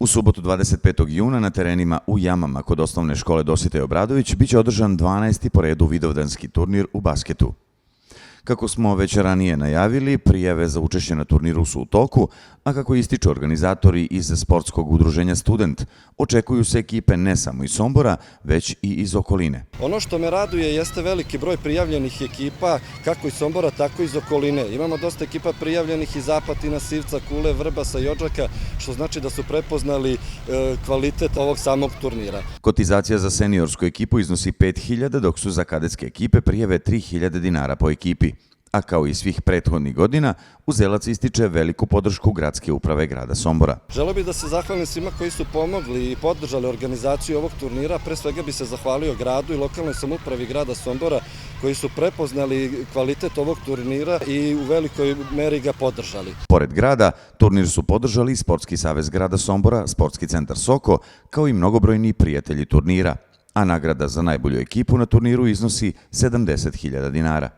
U subotu 25. juna na terenima u Jamama kod osnovne škole Dositej Obradović biće održan 12. po redu vidovdanski turnir u basketu. Kako smo već ranije najavili, prijave za učešće na turniru su u toku, a kako ističu organizatori iz sportskog udruženja Student, očekuju se ekipe ne samo iz Sombora, već i iz okoline. Ono što me raduje jeste veliki broj prijavljenih ekipa, kako iz Sombora, tako i iz okoline. Imamo dosta ekipa prijavljenih iz Apatina, Sivca, Kule, Vrbasa i Odžaka, što znači da su prepoznali kvalitet ovog samog turnira. Kotizacija za seniorsku ekipu iznosi 5.000, dok su za kadetske ekipe prijave 3.000 dinara po ekipi. A kao i svih prethodnih godina, Uzelac ističe veliku podršku gradske uprave grada Sombora. Želeo bih da se zahvalim svima koji su pomogli i podržali organizaciju ovog turnira. Pre svega bi se zahvalio gradu i lokalnoj samoupravi grada Sombora koji su prepoznali kvalitet ovog turnira i u velikoj meri ga podržali. Pored grada, turnir su podržali Sportski savez grada Sombora, Sportski centar Soko, kao i mnogobrojni prijatelji turnira. A nagrada za najbolju ekipu na turniru iznosi 70.000 dinara.